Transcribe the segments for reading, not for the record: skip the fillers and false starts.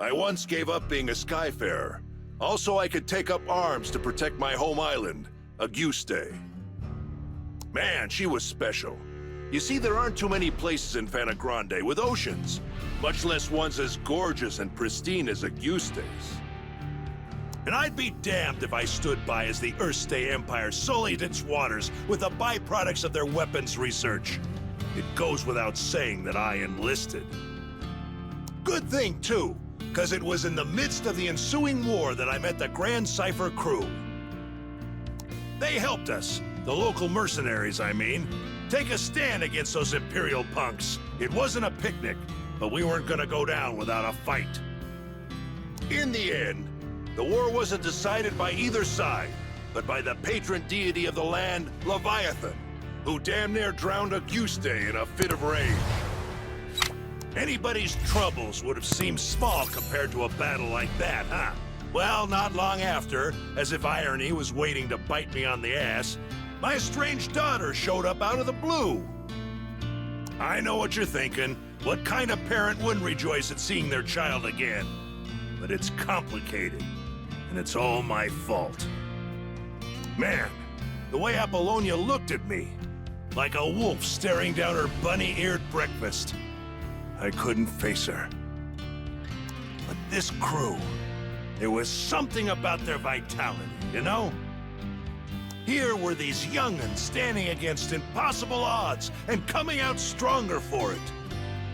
I once gave up being a skyfarer. Also, I could take up arms to protect my home island, Auguste. Man, she was special. You see, there aren't too many places in Fana Grande with oceans, much less ones as gorgeous and pristine as Auguste's. And I'd be damned if I stood by as the Erste Empire sullied its waters with the byproducts of their weapons research. It goes without saying that I enlisted. Good thing, too, because it was in the midst of the ensuing war that I met the Grand Cypher crew. They helped us, the local mercenaries, I mean, take a stand against those Imperial punks. It wasn't a picnic, but we weren't gonna go down without a fight. In the end, the war wasn't decided by either side, but by the patron deity of the land, Leviathan, who damn near drowned Auguste in a fit of rage. Anybody's troubles would have seemed small compared to a battle like that, huh? Well, not long after, as if irony was waiting to bite me on the ass, my estranged daughter showed up out of the blue. I know what you're thinking. What kind of parent wouldn't rejoice at seeing their child again? But it's complicated, and it's all my fault. Man, the way Apollonia looked at me, like a wolf staring down her bunny-eared breakfast. I couldn't face her. But this crew, there was something about their vitality, you know? Here were these young'uns standing against impossible odds and coming out stronger for it.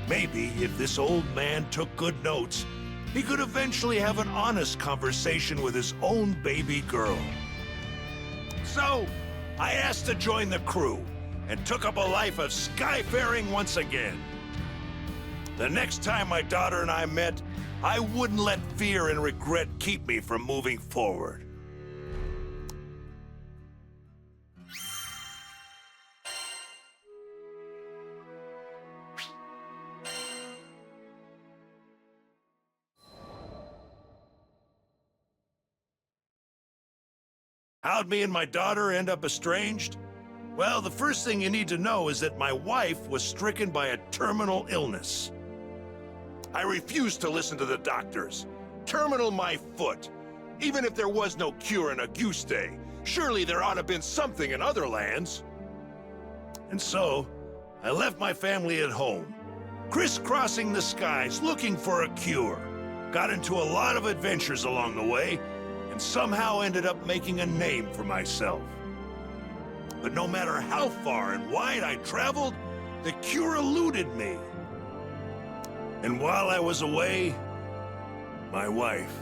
Maybe if this old man took good notes, he could eventually have an honest conversation with his own baby girl. So, I asked to join the crew and took up a life of skyfaring once again. The next time my daughter and I met, I wouldn't let fear and regret keep me from moving forward. How'd me and my daughter end up estranged? Well, the first thing you need to know is that my wife was stricken by a terminal illness. I refused to listen to the doctors. Terminal my foot. Even if there was no cure in Auguste, surely there ought to have been something in other lands. And so, I left my family at home, crisscrossing the skies looking for a cure. Got into a lot of adventures along the way, and somehow ended up making a name for myself. But no matter how far and wide I traveled, the cure eluded me. And while I was away, my wife,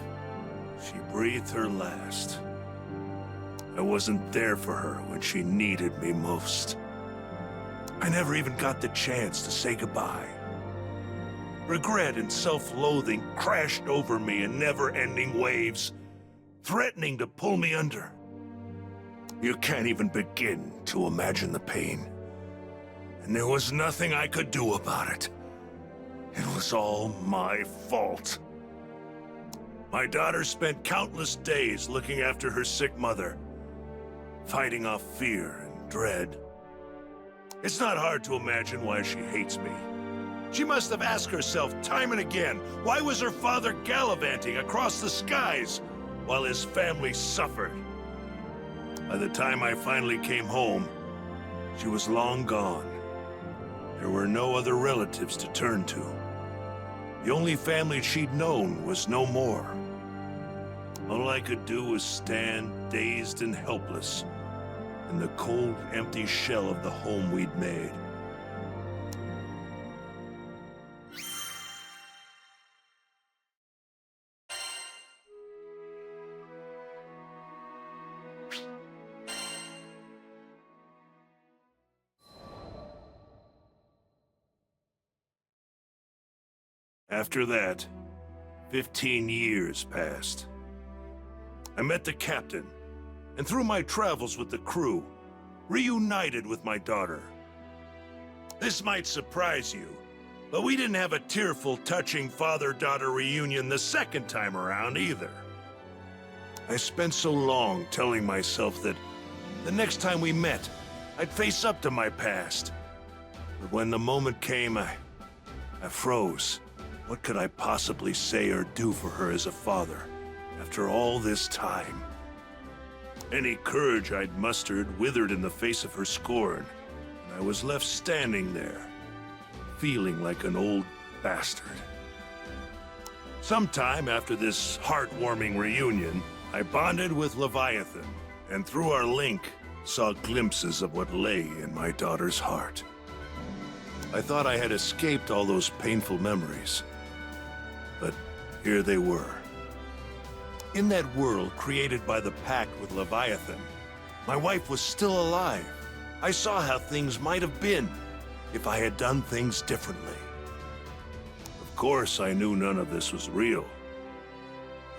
she breathed her last. I wasn't there for her when she needed me most. I never even got the chance to say goodbye. Regret and self-loathing crashed over me in never-ending waves, threatening to pull me under. You can't even begin to imagine the pain. And there was nothing I could do about it. It was all my fault. My daughter spent countless days looking after her sick mother, fighting off fear and dread. It's not hard to imagine why she hates me. She must have asked herself time and again, why was her father gallivanting across the skies while his family suffered? By the time I finally came home, she was long gone. There were no other relatives to turn to. The only family she'd known was no more. All I could do was stand, dazed and helpless, in the cold, empty shell of the home we'd made. After that, 15 years passed. I met the captain, and through my travels with the crew, reunited with my daughter. This might surprise you, but we didn't have a tearful, touching father-daughter reunion the second time around either. I spent so long telling myself that the next time we met, I'd face up to my past. But when the moment came, I froze. What could I possibly say or do for her as a father, after all this time? Any courage I'd mustered withered in the face of her scorn, and I was left standing there, feeling like an old bastard. Sometime after this heartwarming reunion, I bonded with Leviathan, and through our link, saw glimpses of what lay in my daughter's heart. I thought I had escaped all those painful memories, but here they were. In that world created by the pact with Leviathan, my wife was still alive. I saw how things might have been if I had done things differently. Of course, I knew none of this was real,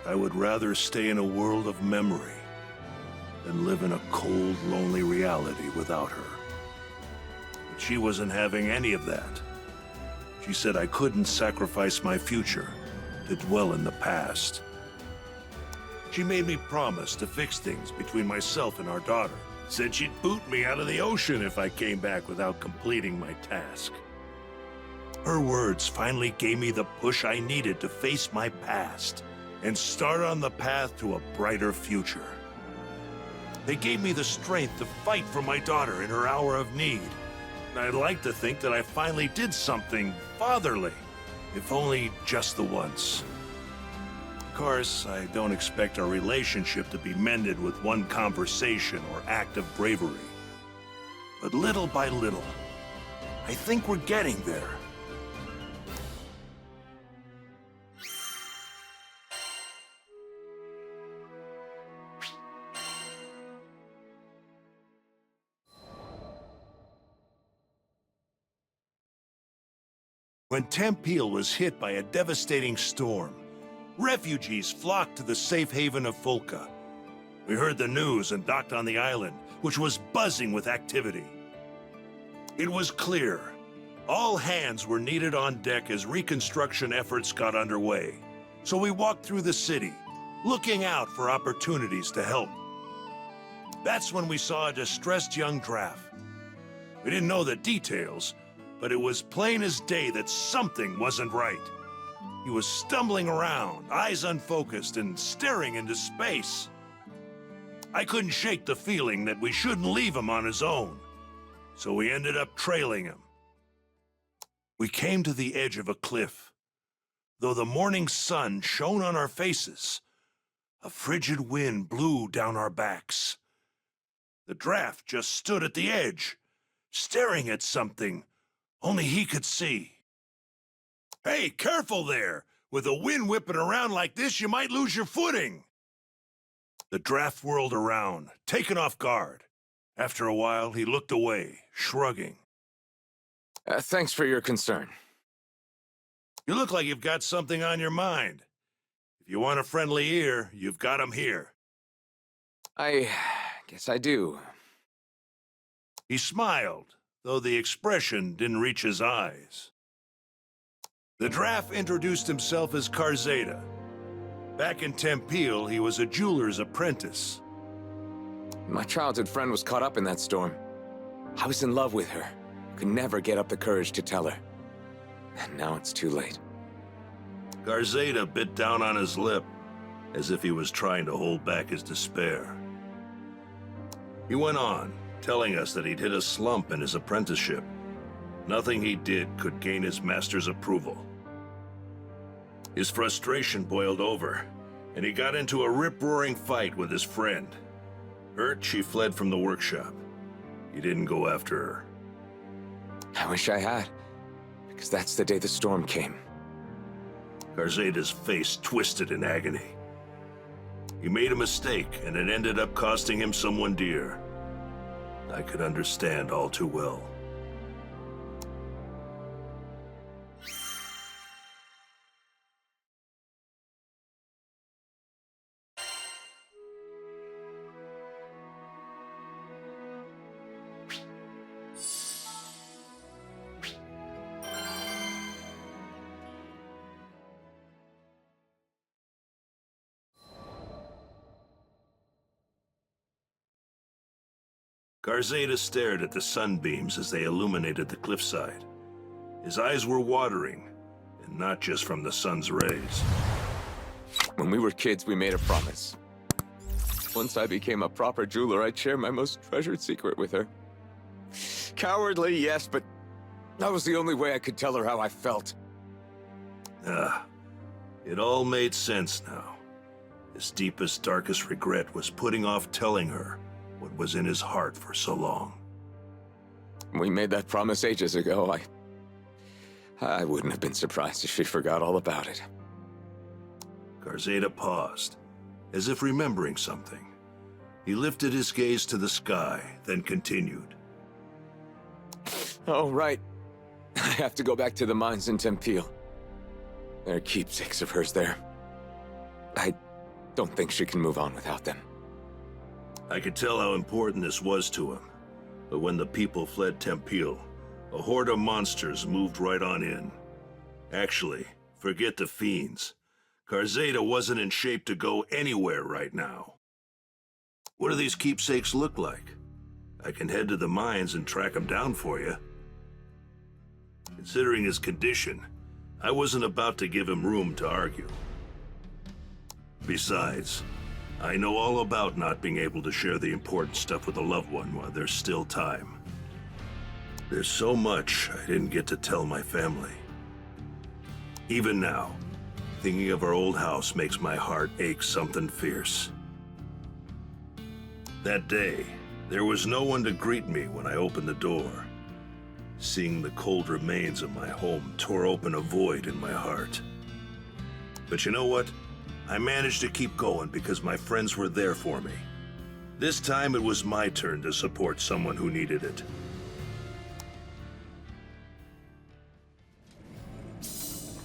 but I would rather stay in a world of memory than live in a cold, lonely reality without her. But she wasn't having any of that. She said I couldn't sacrifice my future to dwell in the past. She made me promise to fix things between myself and our daughter. Said she'd boot me out of the ocean if I came back without completing my task. Her words finally gave me the push I needed to face my past and start on the path to a brighter future. They gave me the strength to fight for my daughter in her hour of need. And I'd like to think that I finally did something fatherly, if only just the once. Of course, I don't expect our relationship to be mended with one conversation or act of bravery. But little by little, I think we're getting there. When Tempeal was hit by a devastating storm, refugees flocked to the safe haven of Fulka. We heard the news and docked on the island, which was buzzing with activity. It was clear. All hands were needed on deck as reconstruction efforts got underway. So we walked through the city, looking out for opportunities to help. That's when we saw a distressed young draft. We didn't know the details, but it was plain as day that something wasn't right. He was stumbling around, eyes unfocused, and staring into space. I couldn't shake the feeling that we shouldn't leave him on his own, so we ended up trailing him. We came to the edge of a cliff. Though the morning sun shone on our faces, a frigid wind blew down our backs. The draft just stood at the edge, staring at something only he could see. Hey, careful there! With the wind whipping around like this, you might lose your footing! The draft whirled around, taken off guard. After a while, he looked away, shrugging. Thanks for your concern. You look like you've got something on your mind. If you want a friendly ear, you've got him here. I guess I do. He smiled, though the expression didn't reach his eyes. The draft introduced himself as Karzeda. Back in Tempeal, he was a jeweler's apprentice. My childhood friend was caught up in that storm. I was in love with her. Could never get up the courage to tell her. And now it's too late. Karzeda bit down on his lip, as if he was trying to hold back his despair. He went on, telling us that he'd hit a slump in his apprenticeship. Nothing he did could gain his master's approval. His frustration boiled over, and he got into a rip-roaring fight with his friend. Hurt, she fled from the workshop. He didn't go after her. I wish I had, because that's the day the storm came. Karzeda's face twisted in agony. He made a mistake, and it ended up costing him someone dear. I could understand all too well. Karzeda stared at the sunbeams as they illuminated the cliffside. His eyes were watering, and not just from the sun's rays. When we were kids, we made a promise. Once I became a proper jeweler, I'd share my most treasured secret with her. Cowardly, yes, but that was the only way I could tell her how I felt. It all made sense now. His deepest, darkest regret was putting off telling her what was in his heart for so long. We made that promise ages ago. I wouldn't have been surprised if she forgot all about it. Garzeda paused, as if remembering something. He lifted his gaze to the sky, then continued. Oh, right. I have to go back to the mines in Tempeal. There are keepsakes of hers there. I don't think she can move on without them. I could tell how important this was to him. But when the people fled Tempeal, a horde of monsters moved right on in. Actually, forget the fiends. Garzeda wasn't in shape to go anywhere right now. What do these keepsakes look like? I can head to the mines and track them down for you. Considering his condition, I wasn't about to give him room to argue. Besides, I know all about not being able to share the important stuff with a loved one while there's still time. There's so much I didn't get to tell my family. Even now, thinking of our old house makes my heart ache something fierce. That day, there was no one to greet me when I opened the door. Seeing the cold remains of my home tore open a void in my heart. But you know what? I managed to keep going because my friends were there for me. This time it was my turn to support someone who needed it.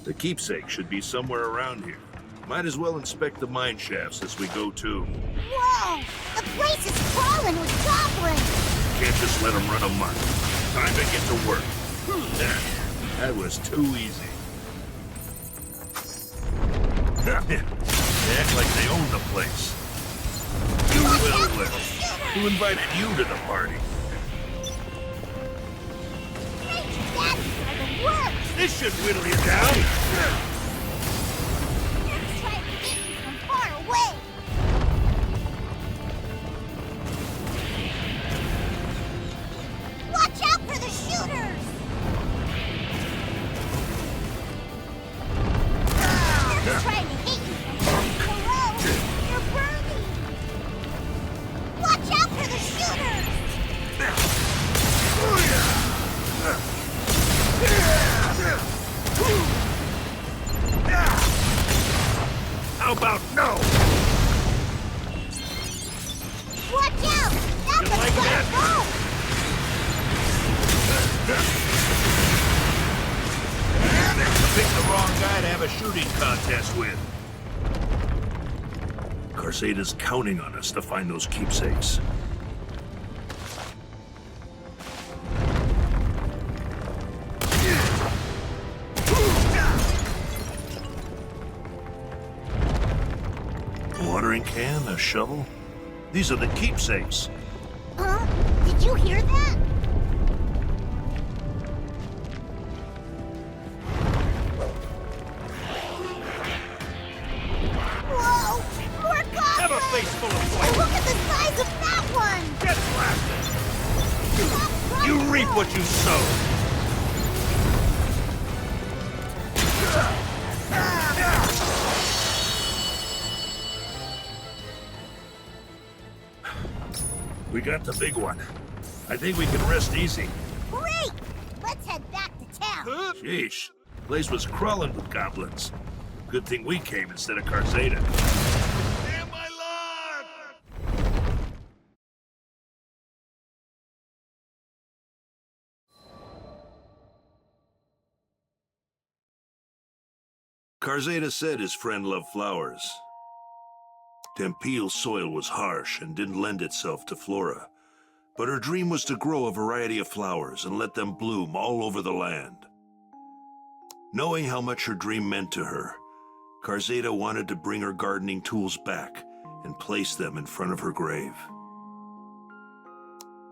The keepsake should be somewhere around here. Might as well inspect the mine shafts as we go too. Whoa! The place is crawling with goblins! Can't just let them run amok. Time to get to work. That was too easy. They act like they own the place. You will live. Who invited you to the party? Daddies are the worst! This should whittle you down. They're trying to get you from far away! Watch out for the shooters! They're trying to hit you from across the road! You're burning! Watch out for the shooters! How about no? Watch out! That's You a like good that? goal! I picked the wrong guy to have a shooting contest with. Garzeda's counting on us to find those keepsakes. A watering can, a shovel. These are the keepsakes. Huh? Did you hear that? Whoa! More goblins! Have a face full of And flames. look at the size of that one! Get blasted. Stop trying You to reap move. what you sow. We got the big one. I think we can rest easy. Great! Let's head back to town. Sheesh. The place was crawling with goblins. Good thing we came instead of Garzeda. Damn my luck! Garzeda said his friend loved flowers. Tempeal's soil was harsh and didn't lend itself to flora, but her dream was to grow a variety of flowers and let them bloom all over the land. Knowing how much her dream meant to her, Garzeda wanted to bring her gardening tools back and place them in front of her grave.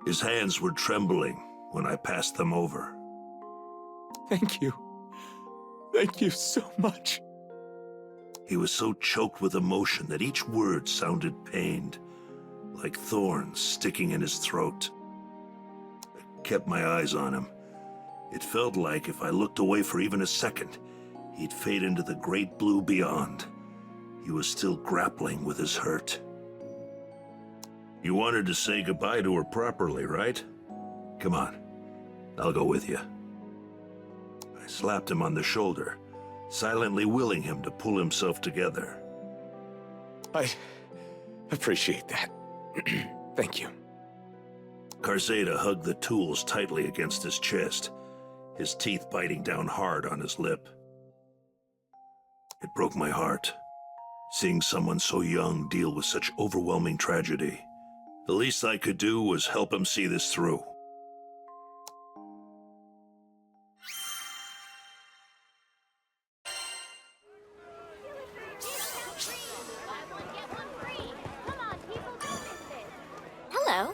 His hands were trembling when I passed them over. Thank you. Thank you so much. He was so choked with emotion that each word sounded pained, like thorns sticking in his throat. I kept my eyes on him. It felt like if I looked away for even a second, he'd fade into the great blue beyond. He was still grappling with his hurt. You wanted to say goodbye to her properly, right? Come on, I'll go with you. I slapped him on the shoulder, silently willing him to pull himself together. I appreciate that. Thank you. Karzeda hugged the tools tightly against his chest, his teeth biting down hard on his lip. It broke my heart, seeing someone so young deal with such overwhelming tragedy. The least I could do was help him see this through. Hello.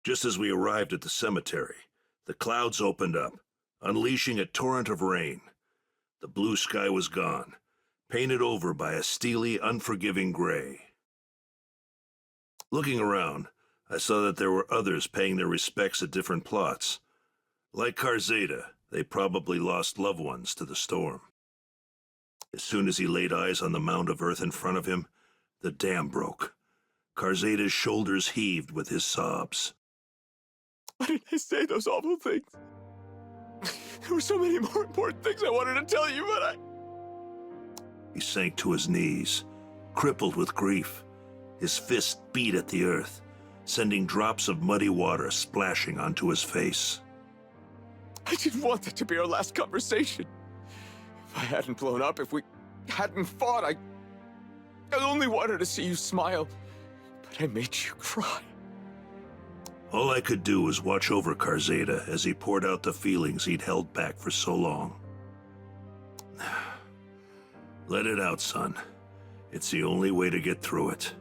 Just as we arrived at the cemetery, the clouds opened up, unleashing a torrent of rain. The blue sky was gone, painted over by a steely, unforgiving gray. Looking around, I saw that there were others paying their respects at different plots. Like Karzeda, they probably lost loved ones to the storm. As soon as he laid eyes on the mound of earth in front of him, the dam broke. Karzeda's shoulders heaved with his sobs. Why did I say those awful things? There were so many more important things I wanted to tell you, but He sank to his knees, crippled with grief. His fist beat at the earth, sending drops of muddy water splashing onto his face. I didn't want that to be our last conversation. If I hadn't blown up, if we hadn't fought, I only wanted to see you smile, but I made you cry. All I could do was watch over Karzeda as he poured out the feelings he'd held back for so long. Let it out, son. It's the only way to get through it.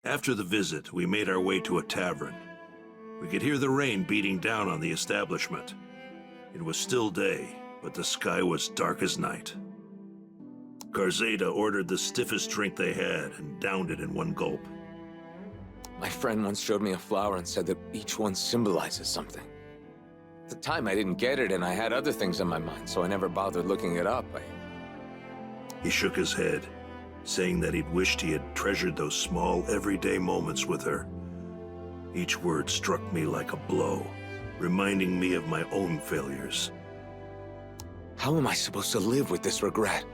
After the visit, we made our way to a tavern. We could hear the rain beating down on the establishment. It was still day, but the sky was dark as night. Karzeda ordered the stiffest drink they had and downed it in one gulp. My friend once showed me a flower and said that each one symbolizes something. At the time, I didn't get it, and I had other things on my mind, so I never bothered looking it up. He shook his head, saying that he'd wished he had treasured those small, everyday moments with her. Each word struck me like a blow, reminding me of my own failures. How am I supposed to live with this regret?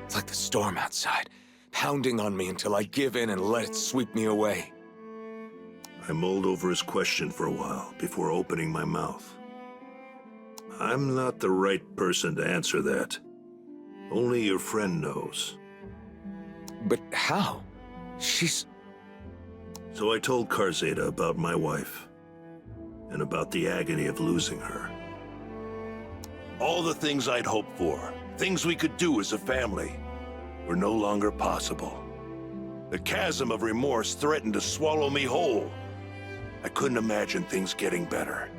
It's like the storm outside, pounding on me until I give in and let it sweep me away. I mulled over his question for a while before opening my mouth. I'm not the right person to answer that. Only your friend knows. But how? She's... So I told Karzeda about my wife, and about the agony of losing her. All the things I'd hoped for, things we could do as a family, were no longer possible. The chasm of remorse threatened to swallow me whole. I couldn't imagine things getting better.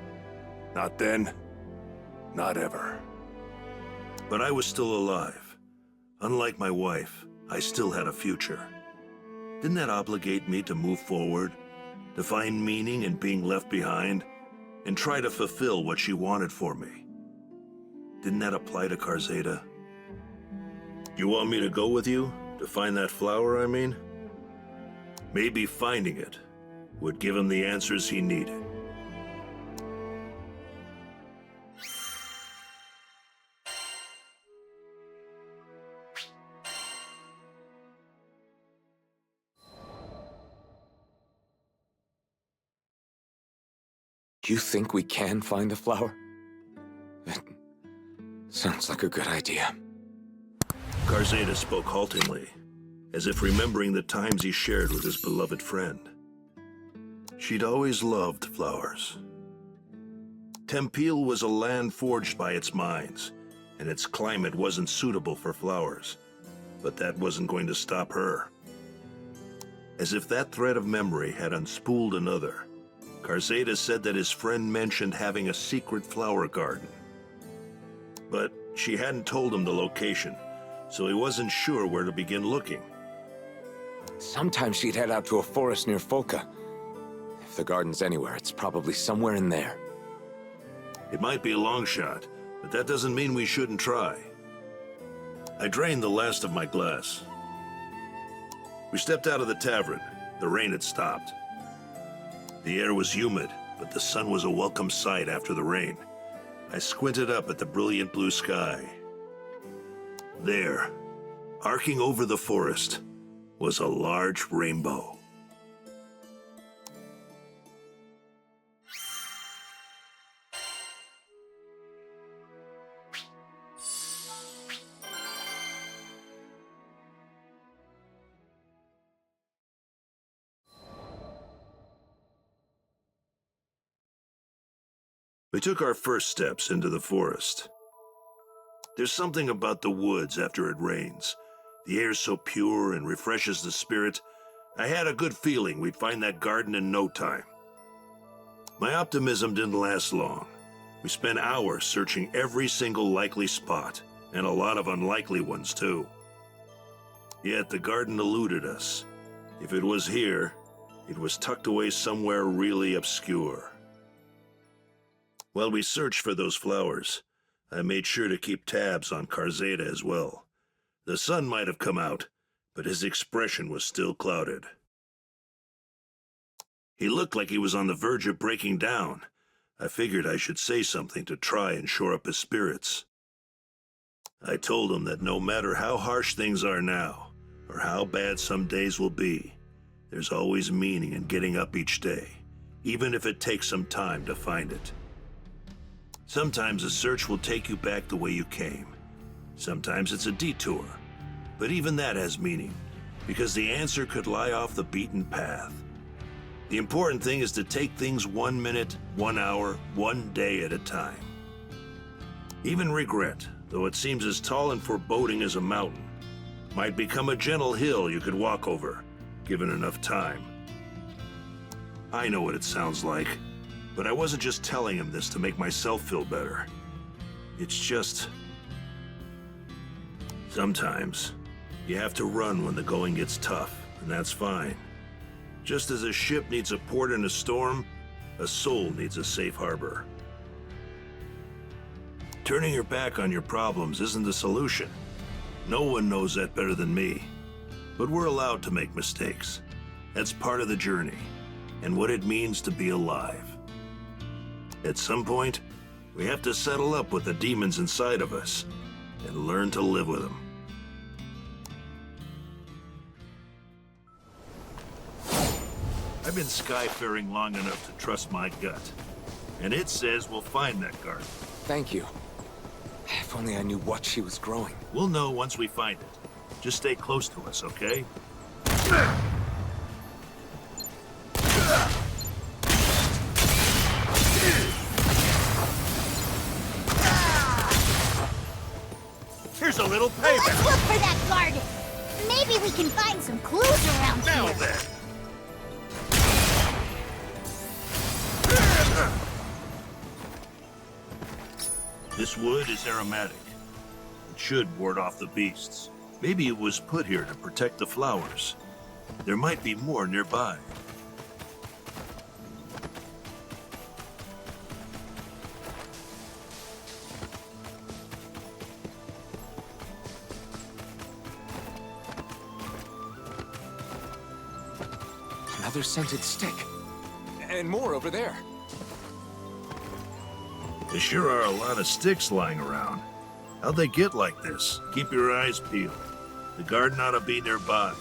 Not then, not ever. But I was still alive. Unlike my wife, I still had a future. Didn't that obligate me to move forward, to find meaning in being left behind, and try to fulfill what she wanted for me? Didn't that apply to Karzeda? You want me to go with you? To find that flower, I mean? Maybe finding it would give him the answers he needed. You think we can find the flower? That sounds like a good idea. Karzeda spoke haltingly, as if remembering the times he shared with his beloved friend. She'd always loved flowers. Tempeel was a land forged by its mines, and its climate wasn't suitable for flowers. But that wasn't going to stop her. As if that thread of memory had unspooled another, Karzeda said that his friend mentioned having a secret flower garden. But she hadn't told him the location, so he wasn't sure where to begin looking. Sometimes she'd head out to a forest near Folka. If the garden's anywhere, it's probably somewhere in there. It might be a long shot, but that doesn't mean we shouldn't try. I drained the last of my glass. We stepped out of the tavern. The rain had stopped. The air was humid, but the sun was a welcome sight after the rain. I squinted up at the brilliant blue sky. There, arcing over the forest, was a large rainbow. We took our first steps into the forest. There's something about the woods after it rains. The air's so pure and refreshes the spirit. I had a good feeling we'd find that garden in no time. My optimism didn't last long. We spent hours searching every single likely spot, and a lot of unlikely ones too. Yet the garden eluded us. If it was here, it was tucked away somewhere really obscure. While we searched for those flowers, I made sure to keep tabs on Karzeda as well. The sun might have come out, but his expression was still clouded. He looked like he was on the verge of breaking down. I figured I should say something to try and shore up his spirits. I told him that no matter how harsh things are now, or how bad some days will be, there's always meaning in getting up each day, even if it takes some time to find it. Sometimes a search will take you back the way you came. Sometimes it's a detour. But even that has meaning, because the answer could lie off the beaten path. The important thing is to take things 1 minute, 1 hour, 1 day at a time. Even regret, though it seems as tall and foreboding as a mountain, might become a gentle hill you could walk over, given enough time. I know what it sounds like. But I wasn't just telling him this to make myself feel better. It's just... sometimes, you have to run when the going gets tough, and that's fine. Just as a ship needs a port in a storm, a soul needs a safe harbor. Turning your back on your problems isn't the solution. No one knows that better than me. But we're allowed to make mistakes. That's part of the journey, and what it means to be alive. At some point, we have to settle up with the demons inside of us and learn to live with them. I've been skyfaring long enough to trust my gut, and it says we'll find that garden. Thank you. If only I knew what she was growing. We'll know once we find it. Just stay close to us, okay? Here's a little payback. Let's look for that garden. Maybe we can find some clues around Now here. then. This wood is aromatic. It should ward off the beasts. Maybe it was put here to protect the flowers. There might be more nearby. Another scented stick. And more over there. There sure are a lot of sticks lying around. How'd they get like this? Keep your eyes peeled. The garden ought to be nearby.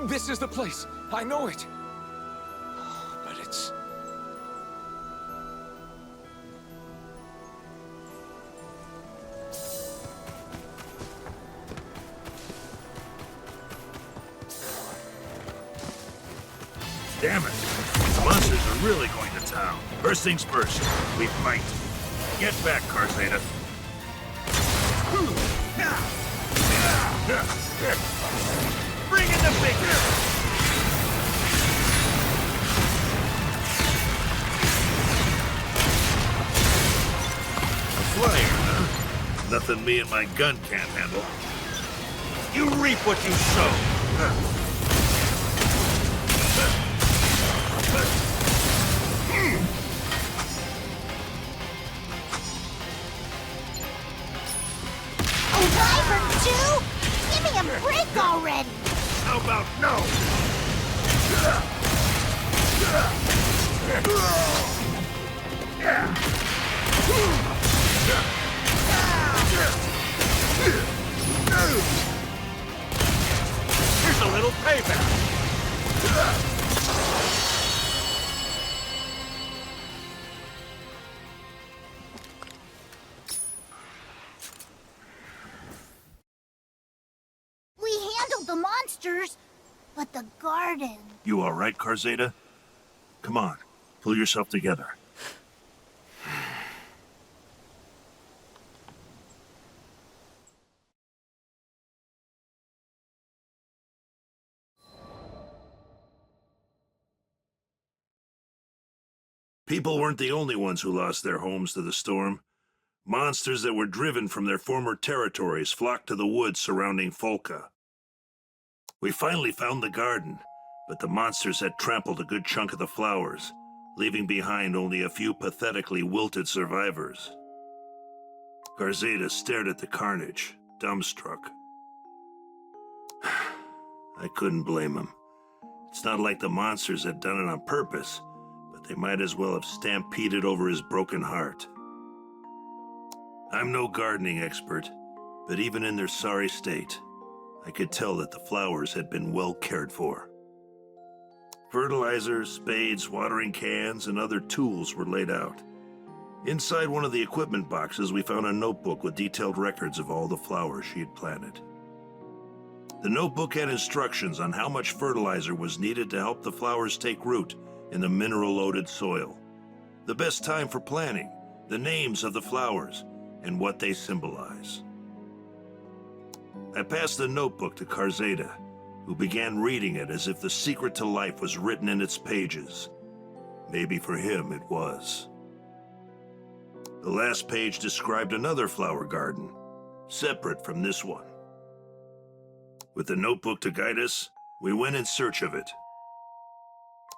This is the place. I know it. But it's... Damn it. The monsters are really going to town. First things first, we fight. Get back, Karzeda. Bring in the bigger! A flyer, huh? Nothing me and my gun can't handle. You reap what you sow. Give me a break already! How about no? Here's a little payback. The monsters, but the garden. You all right, Karzeda? Come on, pull yourself together. People weren't the only ones who lost their homes to the storm. Monsters that were driven from their former territories flocked to the woods surrounding Folka. We finally found the garden, but the monsters had trampled a good chunk of the flowers, leaving behind only a few pathetically wilted survivors. Karzeda stared at the carnage, dumbstruck. I couldn't blame him. It's not like the monsters had done it on purpose, but they might as well have stampeded over his broken heart. I'm no gardening expert, but even in their sorry state, I could tell that the flowers had been well cared for. Fertilizer, spades, watering cans, and other tools were laid out. Inside one of the equipment boxes, we found a notebook with detailed records of all the flowers she had planted. The notebook had instructions on how much fertilizer was needed to help the flowers take root in the mineral-loaded soil, the best time for planting, the names of the flowers, and what they symbolize. I passed the notebook to Karzeda, who began reading it as if the secret to life was written in its pages. Maybe for him it was. The last page described another flower garden, separate from this one. With the notebook to guide us, we went in search of it.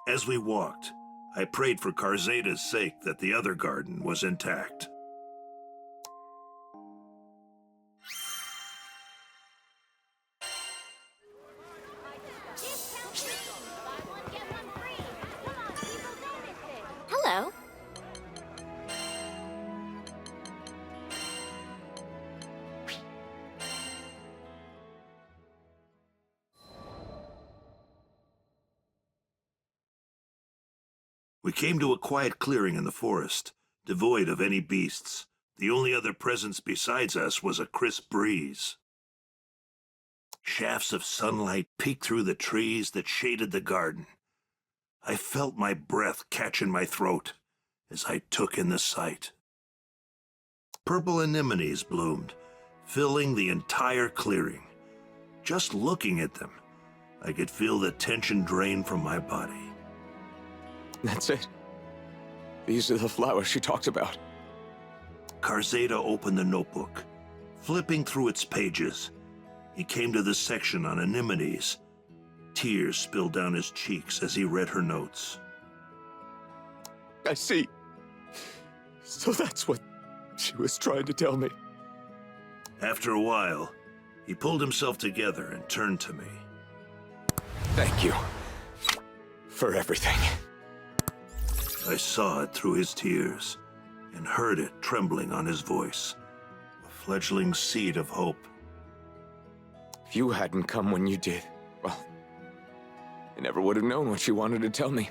As we walked, I prayed for Karzeda's sake that the other garden was intact. Hello. We came to a quiet clearing in the forest, devoid of any beasts. The only other presence besides us was a crisp breeze. Shafts of sunlight peeked through the trees that shaded the garden. I felt my breath catch in my throat as I took in the sight. Purple anemones bloomed, filling the entire clearing. Just looking at them, I could feel the tension drain from my body. That's it. These are the flowers she talked about. Karzeda opened the notebook. Flipping through its pages, he came to the section on anemones. Tears spilled down his cheeks as he read her notes. I see. So that's what she was trying to tell me. After a while, he pulled himself together and turned to me. Thank you for everything. I saw it through his tears and heard it trembling on his voice, a fledgling seed of hope. If you hadn't come when you did, well, I never would have known what she wanted to tell me.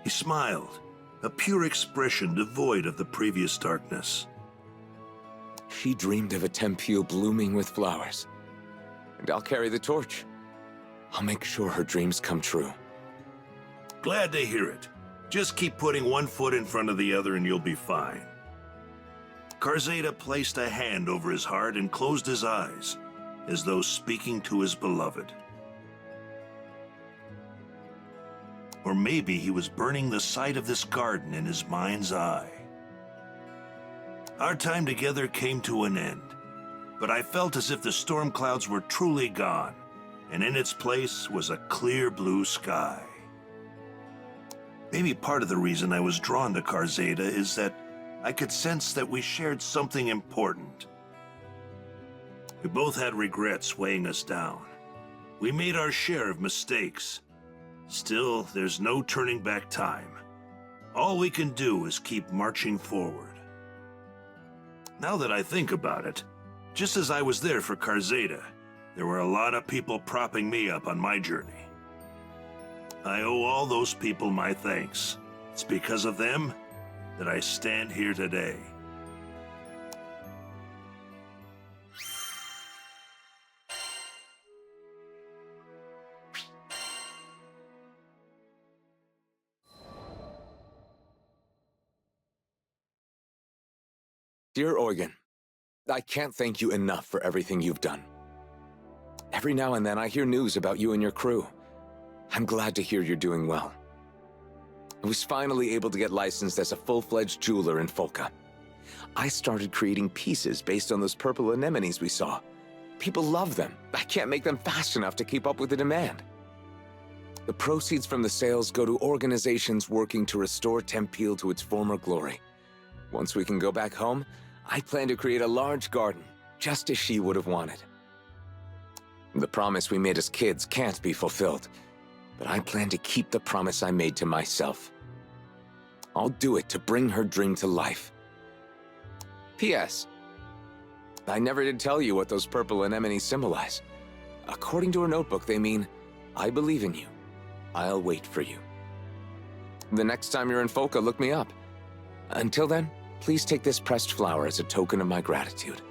He smiled, a pure expression devoid of the previous darkness. She dreamed of a Tempeel blooming with flowers. And I'll carry the torch. I'll make sure her dreams come true. Glad to hear it. Just keep putting one foot in front of the other and you'll be fine. Karzada placed a hand over his heart and closed his eyes, as though speaking to his beloved. Or maybe he was burning the sight of this garden in his mind's eye. Our time together came to an end, but I felt as if the storm clouds were truly gone, and in its place was a clear blue sky. Maybe part of the reason I was drawn to Karzada is that I could sense that we shared something important. We both had regrets weighing us down. We made our share of mistakes. Still, there's no turning back time. All we can do is keep marching forward. Now that I think about it, just as I was there for Karzada, there were a lot of people propping me up on my journey. I owe all those people my thanks. It's because of them that I stand here today. Dear Eugen, I can't thank you enough for everything you've done. Every now and then I hear news about you and your crew. I'm glad to hear you're doing well. I was finally able to get licensed as a full-fledged jeweler in Folka. I started creating pieces based on those purple anemones we saw. People love them. I can't make them fast enough to keep up with the demand. The proceeds from the sales go to organizations working to restore Tempeel to its former glory. Once we can go back home, I plan to create a large garden, just as she would have wanted. The promise we made as kids can't be fulfilled, but I plan to keep the promise I made to myself. I'll do it to bring her dream to life. P.S. I never did tell you what those purple anemones symbolize. According to her notebook, they mean, I believe in you. I'll wait for you. The next time you're in Folka, look me up. Until then, please take this pressed flower as a token of my gratitude.